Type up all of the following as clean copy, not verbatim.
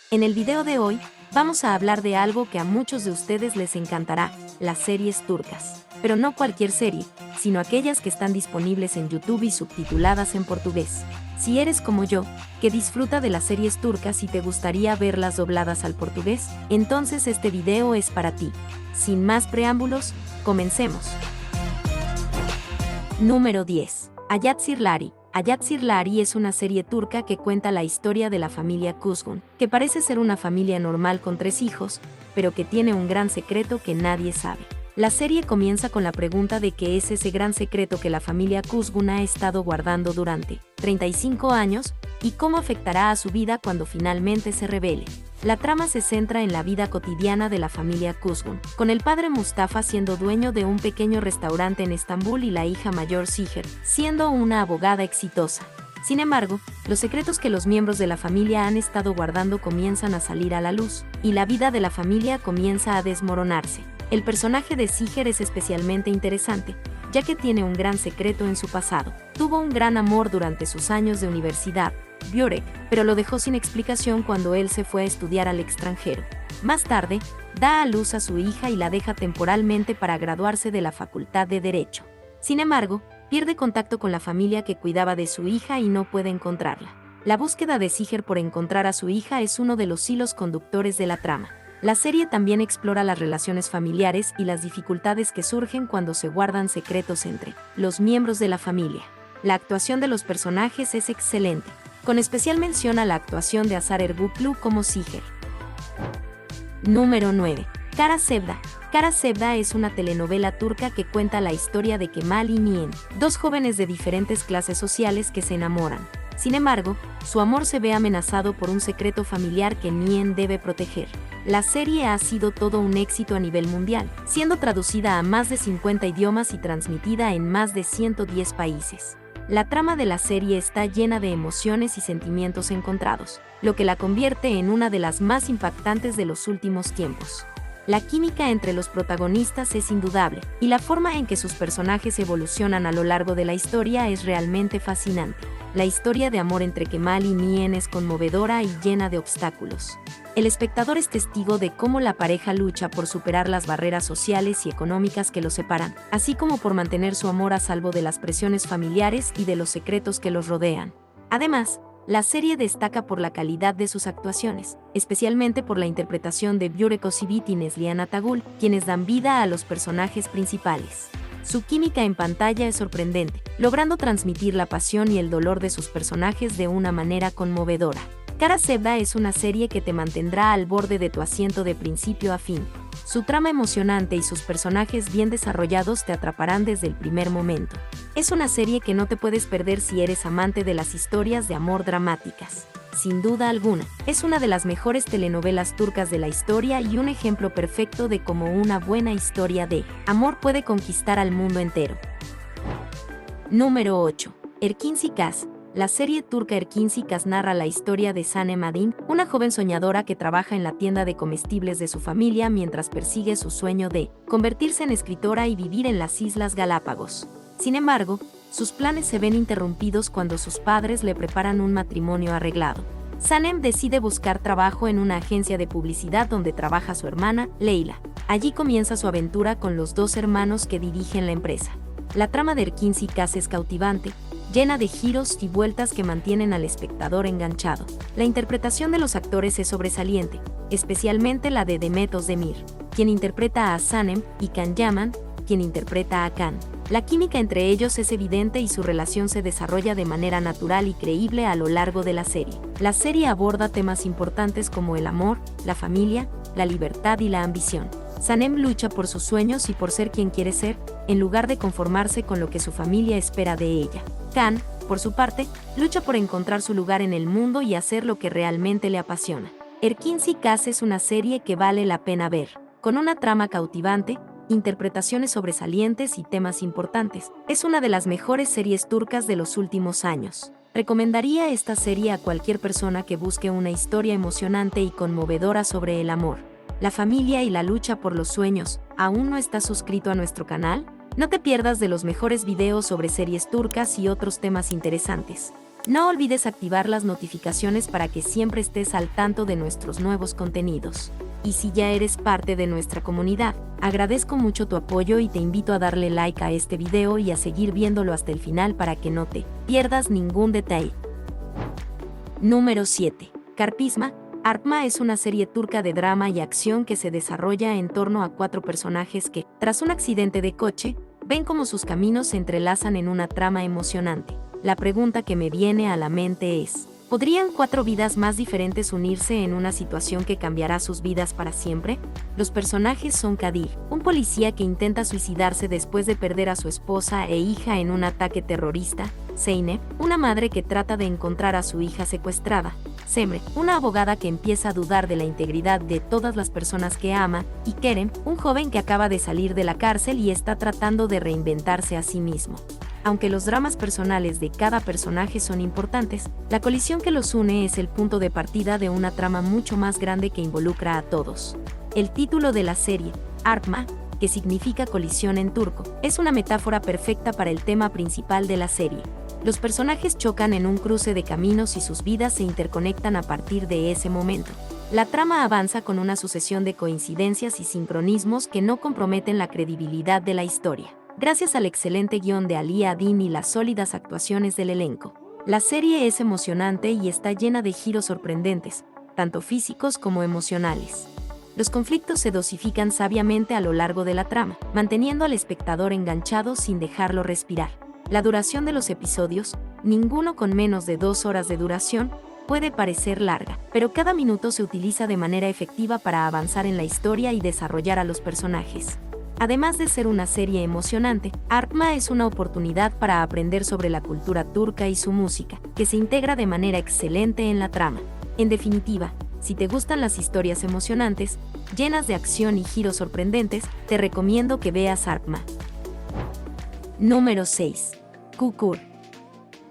En el video de hoy, vamos a hablar de algo que a muchos de ustedes les encantará, las series turcas. Pero no cualquier serie, sino aquellas que están disponibles en YouTube y subtituladas en portugués. Si eres como yo, que disfruta de las series turcas y te gustaría verlas dobladas al portugués, entonces este video es para ti. Sin más preámbulos, comencemos. Número 10. Hayat Sirlari. Hayat Sirlari es una serie turca que cuenta la historia de la familia Kuzgun, que parece ser una familia normal con 3 hijos, pero que tiene un gran secreto que nadie sabe. La serie comienza con la pregunta de qué es ese gran secreto que la familia Kuzgun ha estado guardando durante 35 años y cómo afectará a su vida cuando finalmente se revele. La trama se centra en la vida cotidiana de la familia Kuzgun, con el padre Mustafa siendo dueño de un pequeño restaurante en Estambul y la hija mayor Siher siendo una abogada exitosa. Sin embargo, los secretos que los miembros de la familia han estado guardando comienzan a salir a la luz, y la vida de la familia comienza a desmoronarse. El personaje de Siher es especialmente interesante, ya que tiene un gran secreto en su pasado. Tuvo un gran amor durante sus años de universidad, Börek, pero lo dejó sin explicación cuando él se fue a estudiar al extranjero. Más tarde, da a luz a su hija y la deja temporalmente para graduarse de la Facultad de Derecho. Sin embargo, pierde contacto con la familia que cuidaba de su hija y no puede encontrarla. La búsqueda de Siher por encontrar a su hija es uno de los hilos conductores de la trama. La serie también explora las relaciones familiares y las dificultades que surgen cuando se guardan secretos entre los miembros de la familia. La actuación de los personajes es excelente, con especial mención a la actuación de Hazar Ergüclü como Siher. Número 9. Kara Sevda. Kara Sevda es una telenovela turca que cuenta la historia de Kemal y Nien, 2 jóvenes de diferentes clases sociales que se enamoran. Sin embargo, su amor se ve amenazado por un secreto familiar que Nien debe proteger. La serie ha sido todo un éxito a nivel mundial, siendo traducida a más de 50 idiomas y transmitida en más de 110 países. La trama de la serie está llena de emociones y sentimientos encontrados, lo que la convierte en una de las más impactantes de los últimos tiempos. La química entre los protagonistas es indudable, y la forma en que sus personajes evolucionan a lo largo de la historia es realmente fascinante. La historia de amor entre Kemal y Nien es conmovedora y llena de obstáculos. El espectador es testigo de cómo la pareja lucha por superar las barreras sociales y económicas que los separan, así como por mantener su amor a salvo de las presiones familiares y de los secretos que los rodean. Además, la serie destaca por la calidad de sus actuaciones, especialmente por la interpretación de Börek Özçivit y Neslihan Atagül, quienes dan vida a los personajes principales. Su química en pantalla es sorprendente, logrando transmitir la pasión y el dolor de sus personajes de una manera conmovedora. Kara Sevda es una serie que te mantendrá al borde de tu asiento de principio a fin. Su trama emocionante y sus personajes bien desarrollados te atraparán desde el primer momento. Es una serie que no te puedes perder si eres amante de las historias de amor dramáticas. Sin duda alguna, es una de las mejores telenovelas turcas de la historia y un ejemplo perfecto de cómo una buena historia de amor puede conquistar al mundo entero. Número 8. Erkinci Kaz. La serie turca Erkinci Kaz narra la historia de Sanem Adin, una joven soñadora que trabaja en la tienda de comestibles de su familia mientras persigue su sueño de convertirse en escritora y vivir en las Islas Galápagos. Sin embargo, sus planes se ven interrumpidos cuando sus padres le preparan un matrimonio arreglado. Sanem decide buscar trabajo en una agencia de publicidad donde trabaja su hermana, Leila. Allí comienza su aventura con los 2 hermanos que dirigen la empresa. La trama de Erkinci Kaz es cautivante, llena de giros y vueltas que mantienen al espectador enganchado. La interpretación de los actores es sobresaliente, especialmente la de Demet Özdemir, quien interpreta a Sanem, y Can Yaman, quien interpreta a Can. La química entre ellos es evidente y su relación se desarrolla de manera natural y creíble a lo largo de la serie. La serie aborda temas importantes como el amor, la familia, la libertad y la ambición. Sanem lucha por sus sueños y por ser quien quiere ser, en lugar de conformarse con lo que su familia espera de ella. Can, por su parte, lucha por encontrar su lugar en el mundo y hacer lo que realmente le apasiona. Erkinci Kaz es una serie que vale la pena ver, con una trama cautivante, interpretaciones sobresalientes y temas importantes. Es una de las mejores series turcas de los últimos años. Recomendaría esta serie a cualquier persona que busque una historia emocionante y conmovedora sobre el amor, la familia y la lucha por los sueños. ¿Aún no estás suscrito a nuestro canal? No te pierdas de los mejores videos sobre series turcas y otros temas interesantes. No olvides activar las notificaciones para que siempre estés al tanto de nuestros nuevos contenidos. Y si ya eres parte de nuestra comunidad, agradezco mucho tu apoyo y te invito a darle like a este video y a seguir viéndolo hasta el final para que no te pierdas ningún detalle. Número 7. Karpizma. Arpma es una serie turca de drama y acción que se desarrolla en torno a 4 personajes que, tras un accidente de coche, ven cómo sus caminos se entrelazan en una trama emocionante. La pregunta que me viene a la mente es, ¿podrían 4 vidas más diferentes unirse en una situación que cambiará sus vidas para siempre? Los personajes son Kadir, un policía que intenta suicidarse después de perder a su esposa e hija en un ataque terrorista; Zeynep, una madre que trata de encontrar a su hija secuestrada; Semre, una abogada que empieza a dudar de la integridad de todas las personas que ama; y Kerem, un joven que acaba de salir de la cárcel y está tratando de reinventarse a sí mismo. Aunque los dramas personales de cada personaje son importantes, la colisión que los une es el punto de partida de una trama mucho más grande que involucra a todos. El título de la serie, Arpma, que significa colisión en turco, es una metáfora perfecta para el tema principal de la serie. Los personajes chocan en un cruce de caminos y sus vidas se interconectan a partir de ese momento. La trama avanza con una sucesión de coincidencias y sincronismos que no comprometen la credibilidad de la historia, gracias al excelente guión de Ali Adin y las sólidas actuaciones del elenco. La serie es emocionante y está llena de giros sorprendentes, tanto físicos como emocionales. Los conflictos se dosifican sabiamente a lo largo de la trama, manteniendo al espectador enganchado sin dejarlo respirar. La duración de los episodios, ninguno con menos de 2 horas de duración, puede parecer larga, pero cada minuto se utiliza de manera efectiva para avanzar en la historia y desarrollar a los personajes. Además de ser una serie emocionante, Arpma es una oportunidad para aprender sobre la cultura turca y su música, que se integra de manera excelente en la trama. En definitiva, si te gustan las historias emocionantes, llenas de acción y giros sorprendentes, te recomiendo que veas Arpma. Número 6. Kukur.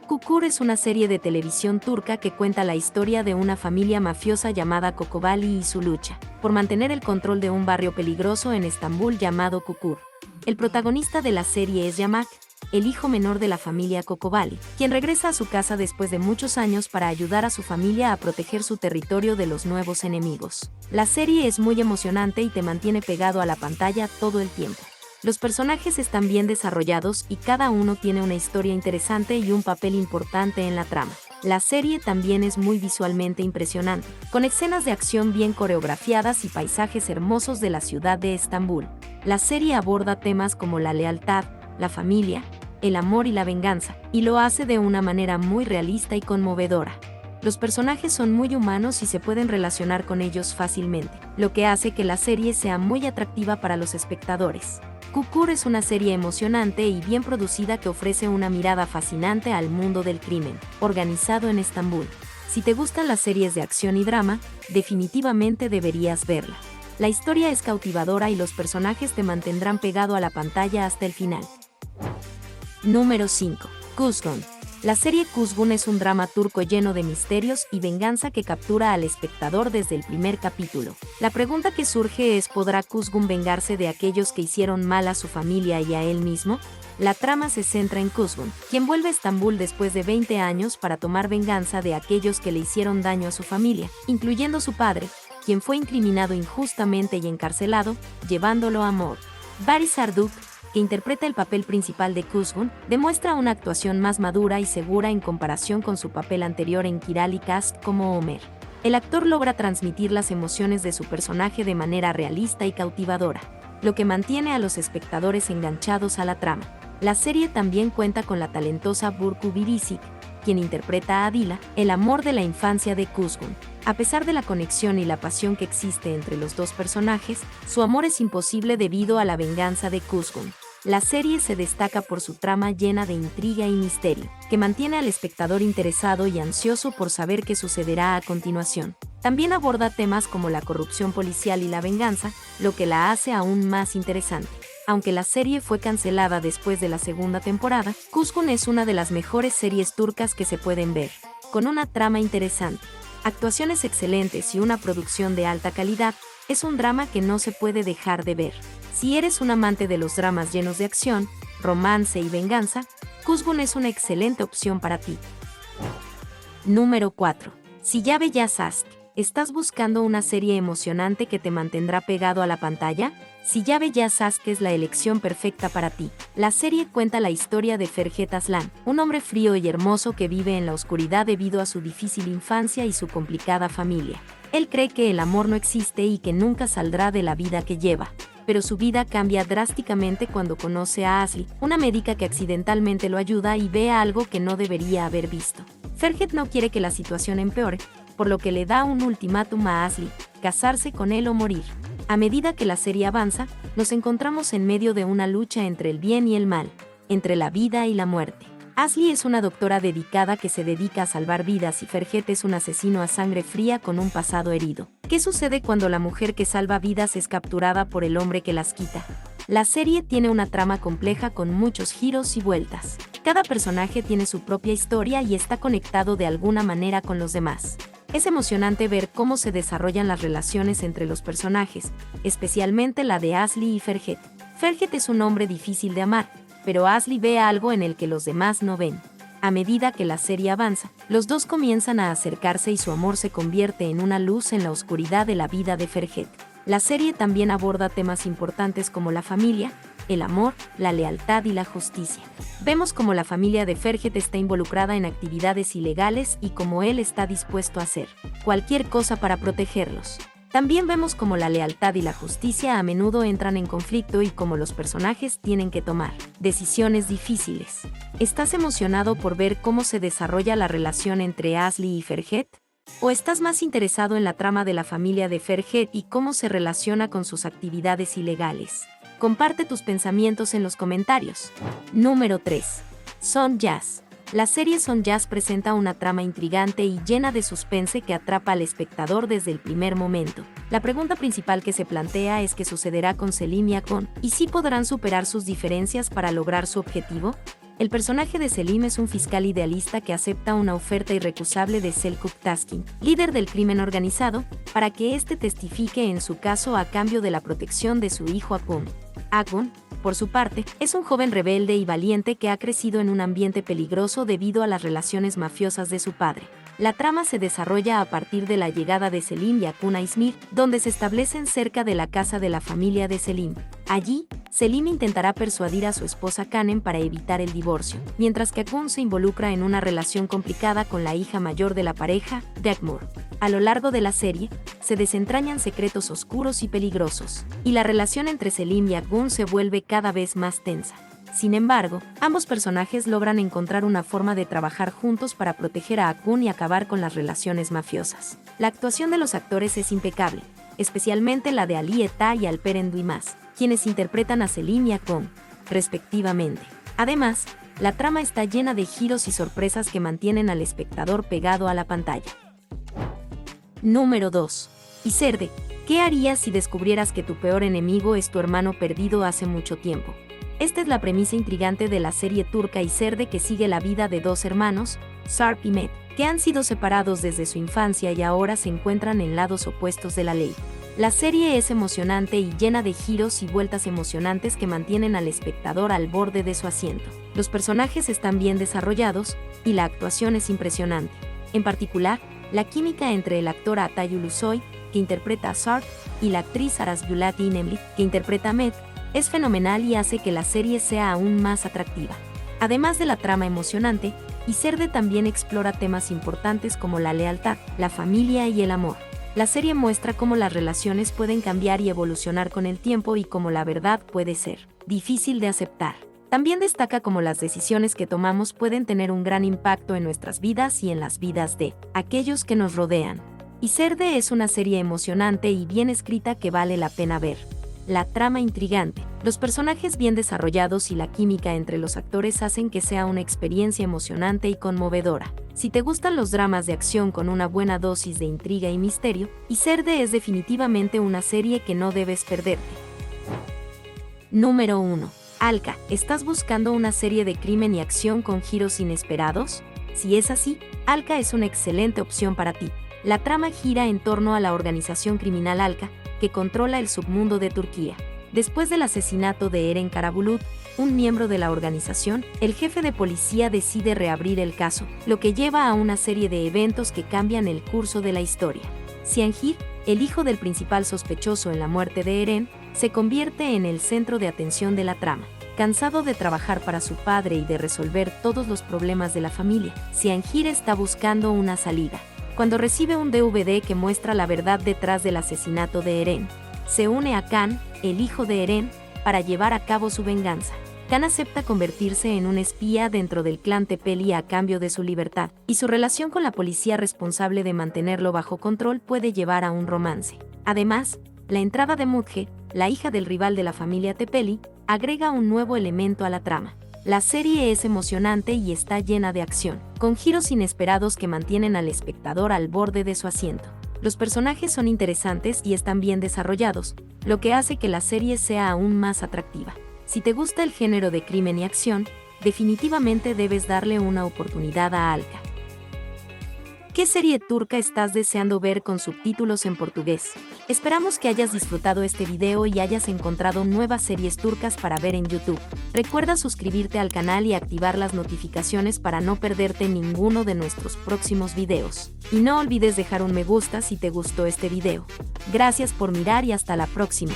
Kukur es una serie de televisión turca que cuenta la historia de una familia mafiosa llamada Kokobali y su lucha por mantener el control de un barrio peligroso en Estambul llamado Kukur. El protagonista de la serie es Yamak, el hijo menor de la familia Kokobali, quien regresa a su casa después de muchos años para ayudar a su familia a proteger su territorio de los nuevos enemigos. La serie es muy emocionante y te mantiene pegado a la pantalla todo el tiempo. Los personajes están bien desarrollados y cada uno tiene una historia interesante y un papel importante en la trama. La serie también es muy visualmente impresionante, con escenas de acción bien coreografiadas y paisajes hermosos de la ciudad de Estambul. La serie aborda temas como la lealtad, la familia, el amor y la venganza, y lo hace de una manera muy realista y conmovedora. Los personajes son muy humanos y se pueden relacionar con ellos fácilmente, lo que hace que la serie sea muy atractiva para los espectadores. Kukur es una serie emocionante y bien producida que ofrece una mirada fascinante al mundo del crimen organizado en Estambul. Si te gustan las series de acción y drama, definitivamente deberías verla. La historia es cautivadora y los personajes te mantendrán pegado a la pantalla hasta el final. Número 5. Kuzgun. La serie Kuzgun es un drama turco lleno de misterios y venganza que captura al espectador desde el primer capítulo. La pregunta que surge es: ¿podrá Kuzgun vengarse de aquellos que hicieron mal a su familia y a él mismo? La trama se centra en Kuzgun, quien vuelve a Estambul después de 20 años para tomar venganza de aquellos que le hicieron daño a su familia, incluyendo su padre, quien fue incriminado injustamente y encarcelado, llevándolo a Mor. Baris Arduk, que interpreta el papel principal de Kuzgun, demuestra una actuación más madura y segura en comparación con su papel anterior en Kirali Cast como Homer. El actor logra transmitir las emociones de su personaje de manera realista y cautivadora, lo que mantiene a los espectadores enganchados a la trama. La serie también cuenta con la talentosa Burcu Biricik, quien interpreta a Adila, el amor de la infancia de Kuzgun. A pesar de la conexión y la pasión que existe entre los dos personajes, su amor es imposible debido a la venganza de Kuzgun. La serie se destaca por su trama llena de intriga y misterio, que mantiene al espectador interesado y ansioso por saber qué sucederá a continuación. También aborda temas como la corrupción policial y la venganza, lo que la hace aún más interesante. Aunque la serie fue cancelada después de la segunda temporada, Kuzgun es una de las mejores series turcas que se pueden ver, con una trama interesante, actuaciones excelentes y una producción de alta calidad. Es un drama que no se puede dejar de ver. Si eres un amante de los dramas llenos de acción, romance y venganza, Kuzgun es una excelente opción para ti. Número 4. Siyabe Yasask. ¿Estás buscando una serie emocionante que te mantendrá pegado a la pantalla? Siyabe Yasask es la elección perfecta para ti. La serie cuenta la historia de Ferhat Aslan, un hombre frío y hermoso que vive en la oscuridad debido a su difícil infancia y su complicada familia. Él cree que el amor no existe y que nunca saldrá de la vida que lleva. Pero su vida cambia drásticamente cuando conoce a Asli, una médica que accidentalmente lo ayuda y ve algo que no debería haber visto. Ferhat no quiere que la situación empeore, por lo que le da un ultimátum a Asli: casarse con él o morir. A medida que la serie avanza, nos encontramos en medio de una lucha entre el bien y el mal, entre la vida y la muerte. Asli es una doctora dedicada que se dedica a salvar vidas y Ferhat es un asesino a sangre fría con un pasado herido. ¿Qué sucede cuando la mujer que salva vidas es capturada por el hombre que las quita? La serie tiene una trama compleja con muchos giros y vueltas. Cada personaje tiene su propia historia y está conectado de alguna manera con los demás. Es emocionante ver cómo se desarrollan las relaciones entre los personajes, especialmente la de Asli y Ferhat. Ferhat es un hombre difícil de amar, pero Asli ve algo en el que los demás no ven. A medida que la serie avanza, los dos comienzan a acercarse y su amor se convierte en una luz en la oscuridad de la vida de Ferhat. La serie también aborda temas importantes como la familia, el amor, la lealtad y la justicia. Vemos cómo la familia de Ferhat está involucrada en actividades ilegales y cómo él está dispuesto a hacer cualquier cosa para protegerlos. También vemos cómo la lealtad y la justicia a menudo entran en conflicto y cómo los personajes tienen que tomar decisiones difíciles. ¿Estás emocionado por ver cómo se desarrolla la relación entre Asli y Ferhat? ¿O estás más interesado en la trama de la familia de Ferhat y cómo se relaciona con sus actividades ilegales? Comparte tus pensamientos en los comentarios. Número 3. Son Jazz. La serie Son Jazz presenta una trama intrigante y llena de suspense que atrapa al espectador desde el primer momento. La pregunta principal que se plantea es qué sucederá con Selim y Akon, y si podrán superar sus diferencias para lograr su objetivo. El personaje de Selim es un fiscal idealista que acepta una oferta irrecusable de Selçuk Taskin, líder del crimen organizado, para que éste testifique en su caso a cambio de la protección de su hijo Akon. Akon, por su parte, es un joven rebelde y valiente que ha crecido en un ambiente peligroso debido a las relaciones mafiosas de su padre. La trama se desarrolla a partir de la llegada de Selim y Akon a Izmir, donde se establecen cerca de la casa de la familia de Selim. Allí, Selim intentará persuadir a su esposa Kanem para evitar el divorcio, mientras que Akon se involucra en una relación complicada con la hija mayor de la pareja, Dagmar. A lo largo de la serie, se desentrañan secretos oscuros y peligrosos, y la relación entre Selim y Akon se vuelve cada vez más tensa. Sin embargo, ambos personajes logran encontrar una forma de trabajar juntos para proteger a Akon y acabar con las relaciones mafiosas. La actuación de los actores es impecable, especialmente la de Ali Eta y Alperen Duimaz, quienes interpretan a Selim y Akon, respectivamente. Además, la trama está llena de giros y sorpresas que mantienen al espectador pegado a la pantalla. Número 2. Izerde. ¿Qué harías si descubrieras que tu peor enemigo es tu hermano perdido hace mucho tiempo? Esta es la premisa intrigante de la serie turca Izerde, que sigue la vida de dos hermanos, Sarp y Met, que han sido separados desde su infancia y ahora se encuentran en lados opuestos de la ley. La serie es emocionante y llena de giros y vueltas emocionantes que mantienen al espectador al borde de su asiento. Los personajes están bien desarrollados y la actuación es impresionante. En particular, la química entre el actor Atay Ulusoy, que interpreta a Sarp, y la actriz Aras Bulat Inemli, que interpreta a Met, es fenomenal y hace que la serie sea aún más atractiva. Además de la trama emocionante, Izerde también explora temas importantes como la lealtad, la familia y el amor. La serie muestra cómo las relaciones pueden cambiar y evolucionar con el tiempo y cómo la verdad puede ser difícil de aceptar. También destaca cómo las decisiones que tomamos pueden tener un gran impacto en nuestras vidas y en las vidas de aquellos que nos rodean. Izerde es una serie emocionante y bien escrita que vale la pena ver. La trama intrigante, los personajes bien desarrollados y la química entre los actores hacen que sea una experiencia emocionante y conmovedora. Si te gustan los dramas de acción con una buena dosis de intriga y misterio, Izerde es definitivamente una serie que no debes perderte. Número 1. Alka. ¿Estás buscando una serie de crimen y acción con giros inesperados? Si es así, Alka es una excelente opción para ti. La trama gira en torno a la organización criminal Alka, que controla el submundo de Turquía. Después del asesinato de Eren Karabulut, un miembro de la organización, el jefe de policía decide reabrir el caso, lo que lleva a una serie de eventos que cambian el curso de la historia. Xianjir, el hijo del principal sospechoso en la muerte de Eren, se convierte en el centro de atención de la trama. Cansado de trabajar para su padre y de resolver todos los problemas de la familia, Xianjir está buscando una salida. Cuando recibe un DVD que muestra la verdad detrás del asesinato de Eren, se une a Khan, el hijo de Eren, para llevar a cabo su venganza. Khan acepta convertirse en un espía dentro del clan Tepeli a cambio de su libertad, y su relación con la policía responsable de mantenerlo bajo control puede llevar a un romance. Además, la entrada de Mudge, la hija del rival de la familia Tepeli, agrega un nuevo elemento a la trama. La serie es emocionante y está llena de acción, con giros inesperados que mantienen al espectador al borde de su asiento. Los personajes son interesantes y están bien desarrollados, lo que hace que la serie sea aún más atractiva. Si te gusta el género de crimen y acción, definitivamente debes darle una oportunidad a Alka. ¿Qué serie turca estás deseando ver con subtítulos en portugués? Esperamos que hayas disfrutado este video y hayas encontrado nuevas series turcas para ver en YouTube. Recuerda suscribirte al canal y activar las notificaciones para no perderte ninguno de nuestros próximos videos. Y no olvides dejar un me gusta si te gustó este video. Gracias por mirar y hasta la próxima.